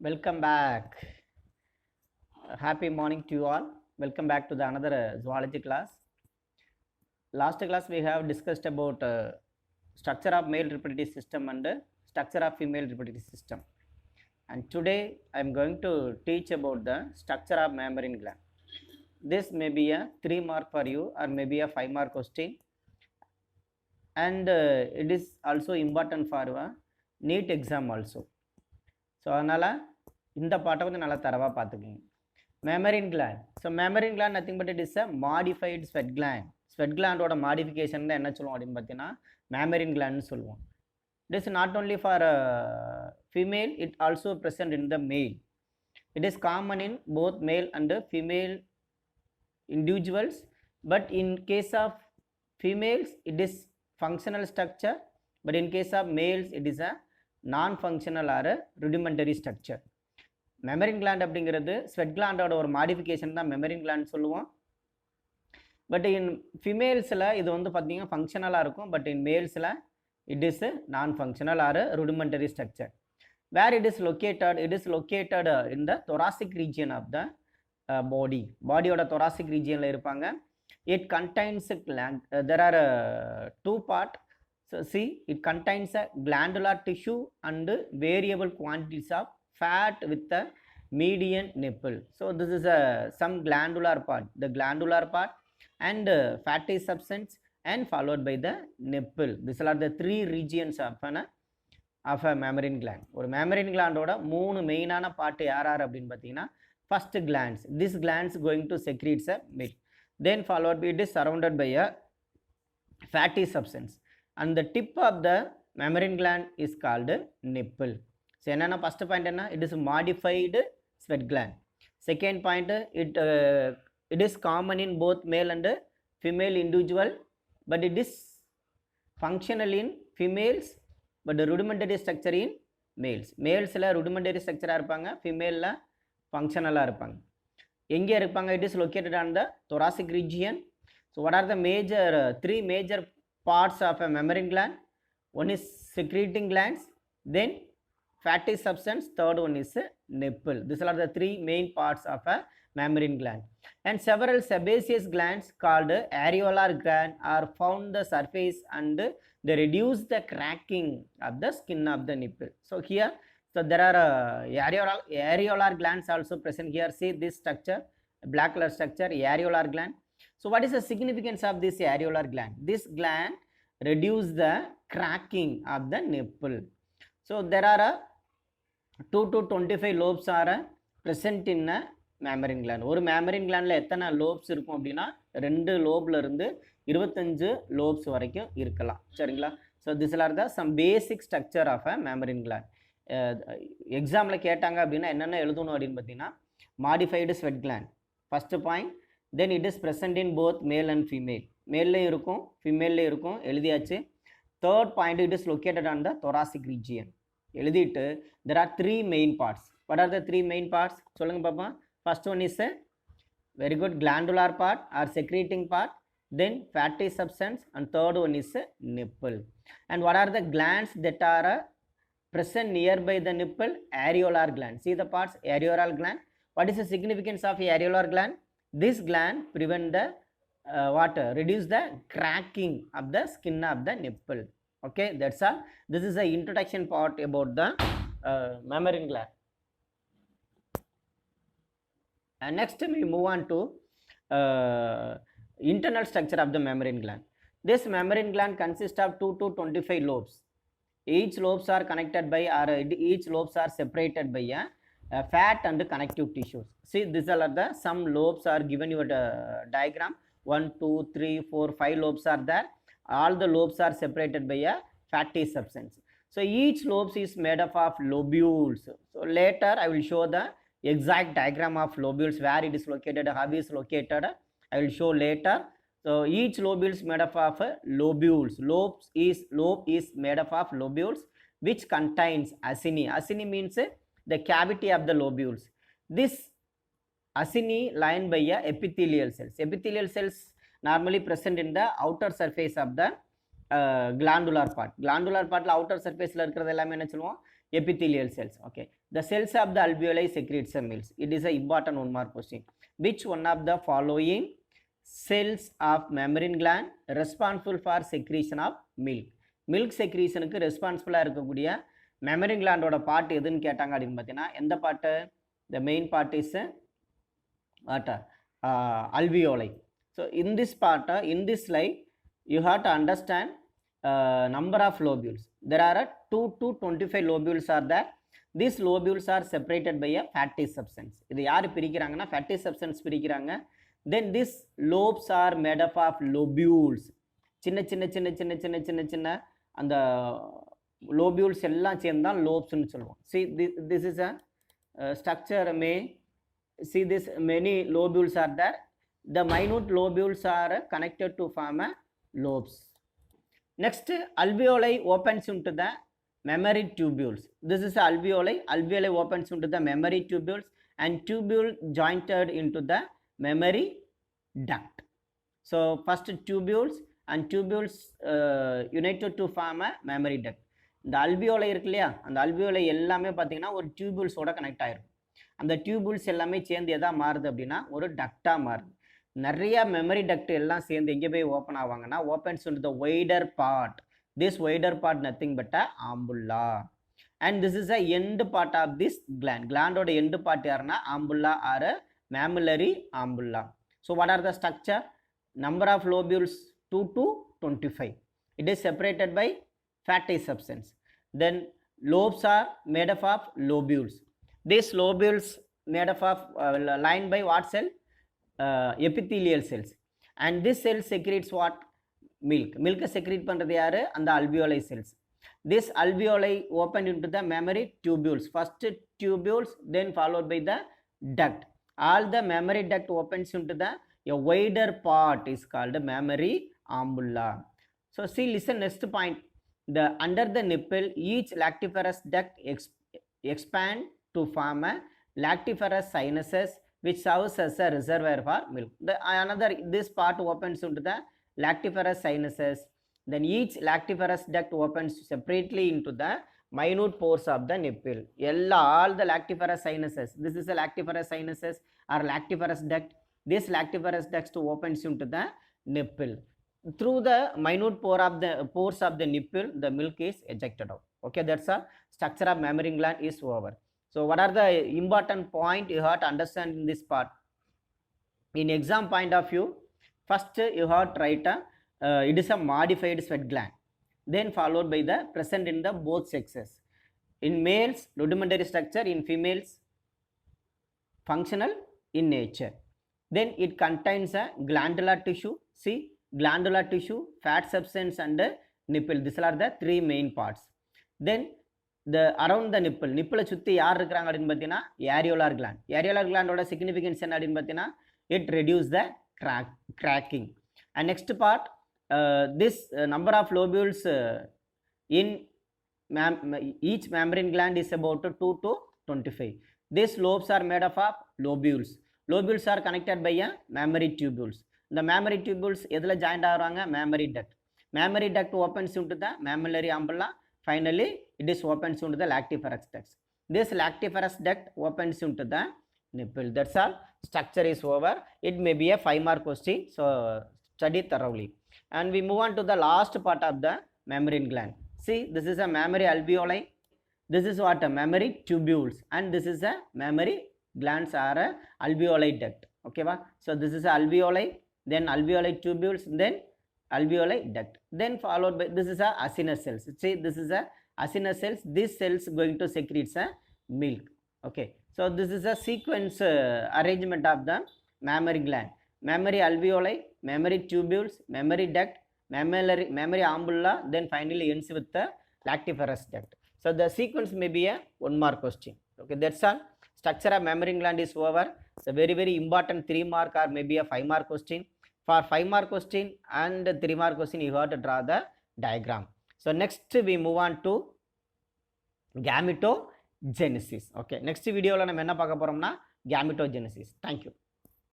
Welcome back. Happy morning to you all. Welcome back to the another zoology class. Last class we have discussed about structure of male reproductive system and structure of female reproductive system. And today I am going to teach about the structure of mammary gland. This may be a 3 mark for you or maybe a 5 mark question. And it is also important for a NEET exam also. So அதனால் இந்த பாட்டை வந்து நல்லா தரவாக பார்த்துக்குங்க. Mammary gland. So mammary gland nothing but it is a modified sweat gland. Sweat கிளாண்டோட மாடிஃபிகேஷன் தான் என்ன சொல்லுவோம் அப்படின்னு பார்த்தீங்கன்னா மேமரின் கிளாண்ட்னு சொல்லுவோம். It is not only for female, it also present in the male. It is common in both male and female individuals, but in case of females it is functional structure, but in case of males it is a non-functional or a rudimentary structure. Mammary gland அப்படிங்கிறது sweat கிளாண்டோட ஒரு modification தான் mammary gland சொல்லுவோம். But in ஃபிமேல்ஸில் இது வந்து பார்த்தீங்கன்னா ஃபங்க்ஷனலாக இருக்கும், பட் இன் மேல்ஸில் it is non functional or rudimentary structure. Where it is located in the thoracic region of the பாடியோட thoracic regionல இருப்பாங்க. It contains a gland. There are two parts. So see, it contains a glandular tissue and variable quantities of fat with the median nipple. So this is some glandular part, the glandular part and fatty substance and followed by the nipple. These are the three regions of a mammary gland. ஒரு mammary gland ஓட மூணு மெயினான part யார் அப்படின்னு பார்த்தீங்கன்னா first glands. This glands going to secrete a milk. Then followed by it is surrounded by a fatty substance. And the tip of the mammary gland is called nipple. So enna first point enna, it is modified sweat gland. Second point, it is common in both male and female individual, but it is functional in females, but the rudimentary structure in males. Males la rudimentary structure இருப்பாங்க, female la ஃபங்க்ஷனலாக இருப்பாங்க. எங்கே இருப்பாங்க? It is located on the thoracic region. So what are the major three major parts of a mammary gland? One is secreting glands, then fatty substance, third one is nipple. These are the three main parts of a mammary gland. And several sebaceous glands called areolar gland are found the surface and they reduce the cracking of the skin of the nipple. So here, so there are areolar glands also present here. See this structure, black color structure, areolar gland. So what is the significance of this areolar gland? This gland reduce the cracking of the nipple. So there are 2 to 25 lobes are present in a mammary gland. ஒரு mammary glandல எத்தனை lobes இருக்கும் அப்படின்னா 2 lobல இருந்து 25 lobes வரைக்கும் இருக்கலாம். சரிங்களா? So these are the some basic structure of a mammary gland. எக்ஸாமில் கேட்டாங்க அப்படின்னா என்னென்ன எழுதணும் அப்படின்னு பார்த்தீங்கன்னா modified sweat gland first point. Then it is present in both male and female. மேல்லையும் இருக்கும் ஃபீமேல்லையும் இருக்கும், எழுதியாச்சு. Third point, it is located on the thoracic region எழுதிட்டு there are three main parts. What are the three main parts சொல்லுங்கள் பாப்பா. First one is very good glandular part or secreting part, then fatty substance and third one is nipple. And what are the glands that are present nearby the nipple? Areolar gland. See the parts, areolar gland. What is the significance of areolar gland? This gland prevent the reduce the cracking of the skin of the nipple. Okay, that's all. This is the introduction part about the mammary gland. And next we move on to internal structure of the mammary gland. This mammary gland consists of 2 to 25 lobes. Each lobes are connected by or each lobes are separated by a fat and connective tissues. See, these are the some lobes are given you a diagram. 1 2 3 4 5 lobes are there. All the lobes are separated by a fatty substance. So each lobes is made up of lobules. So later I will show the exact diagram of lobules, where it is located, how it is located, I will show later. So each lobule is made up of lobules. Lobe is made up of lobules which contains acini. Acini means the cavity of the lobules. This acini lined by epithelial cells. Epithelial cells normally present in the outer surface of the glandular part. Glandular part outer surface la இருக்கிறது எல்லாமே என்ன சொல்லுவோம்? epithelial cells. Okay, the cells of the alveoli secrete some milk. It is a important 1 mark question. Which one of the following cells of mammary gland responsible for secretion of milk? Milk secretion க்கு ரெஸ்பான்சிபிளா இருக்கக்கூடிய mammary gland ஓட part எதுன்னு கேட்டாங்க அப்படினு பார்த்தீங்கன்னா எந்த part? the main part is what alveoli. So in this part, in this slide, you have to understand number of lobules. There are 2 to 25 lobules are there. These lobules are separated by a fatty substance. இது யார் பிரிக்கிறாங்கன்னா fatty substance பிரிக்கிறாங்க. Then these lobes are made up of lobules. சின்ன சின்ன சின்ன சின்ன சின்ன சின்ன சின்ன அந்த lobules எல்லாம் சேர்ந்து தான் lobesனு சொல்லுவோம். See this is a structure may see this many lobules are there. The minute lobules are connected to form a lobes. Next, alveoli opens into the mammary tubules. This is alveoli. Alveoli opens into the mammary tubules and tubule jointed into the mammary duct. So first tubules and tubules united to form a mammary duct. இந்த alveoli இருக்கு இல்லையா, அந்த alveoli எல்லாமே பார்த்தீங்கன்னா ஒரு tubules-ஓட connect ஆயிருக்கும். அந்த tubules எல்லாமே சேர்ந்து எதா மாறுது அப்படின்னா ஒரு டக்டாக மாறுது. நிறைய மெமரி டக்ட் எல்லாம் சேர்ந்து எங்கே போய் ஓப்பன் ஆவாங்கன்னா opens into the wider part. This wider part nothing but ampulla. And this is a end part of this gland. கிளாண்டோட எண்டு பார்ட் யாருன்னா ampulla or mammary ampulla. So what are the structure? Number of lobules 2 to 25. It is separated by fatty substance. Then lobes are made up of lobules. These lobules made up of lined by what cell? Epithelial cells. And this cell secretes what? Milk. Milk secrete பண்றது யாரு? அந்த alveoli cells. This alveoli open into the mammary tubules. First tubules, then followed by the duct. All the mammary duct opens into the a wider part is called mammary ampulla. So see, listen, next point. The under the nipple, each lactiferous duct expand to form a lactiferous sinuses which serves as a reservoir for milk. This part opens into the lactiferous sinuses. Then each lactiferous duct opens separately into the minute pores of the nipple. All the lactiferous sinuses. This is a lactiferous sinuses or lactiferous duct. This lactiferous duct opens into the nipple. Through the minute pores of the nipple, the milk is ejected out. Okay, that's a structure of mammary gland is over. So what are the important point you have to understand in this part? In exam point of view, first you have to write it is a modified sweat gland, then followed by the present in the both sexes. In males, rudimentary structure; in females, functional in nature. Then it contains a glandular tissue. See, glandular tissue, fat substance and nipple. These are the 3 main parts. Then the around the nipple சுத்தி யார் இருக்கிறாங்க அப்படின்னு பார்த்தீங்கன்னா areolar gland. Areolar gland ஓட significance என்ன அப்படின்னு பார்த்தீங்கன்னா it reduce the cracking. And next part, this number of lobules in each membrane gland is about 2 to 25. These lobes are made up of lobules. Lobules are connected by a mammary tubules. The mammary tubules எதில் joined ஆகிறாங்க? Mammary duct. Mammary duct opens into the mammillary ampulla. Finally, it is opens into the lactiferous duct. This lactiferous duct opens into the nipple. That's all. Structure is over. It may be a 5 mark question. So study thoroughly. And we move on to the last part of the mammary gland. See, this is a mammary alveoli. This is what? A mammary tubules. And this is a mammary glands are a alveoli duct. Okay, va? So this is a alveoli, then alveoli tubules, then alveoli duct. Then followed by this is a acinous cells. See, this is a acinous cells. These cells going to secrete a milk. Okay, so this is a sequence arrangement of the mammary gland. Mammary alveoli, mammary tubules, mammary duct, mammary ampulla, then finally ends with the lactiferous duct. So the sequence may be a 1 mark question. Okay, that's all. Structure of mammary gland is over. It's a very important 3 mark or maybe a 5 mark question. For 5 mark question and 3 mark question, you have to draw the diagram. So next we move on to gametogenesis. Okay, next video la nam enna paaka poramna gametogenesis. Thank you.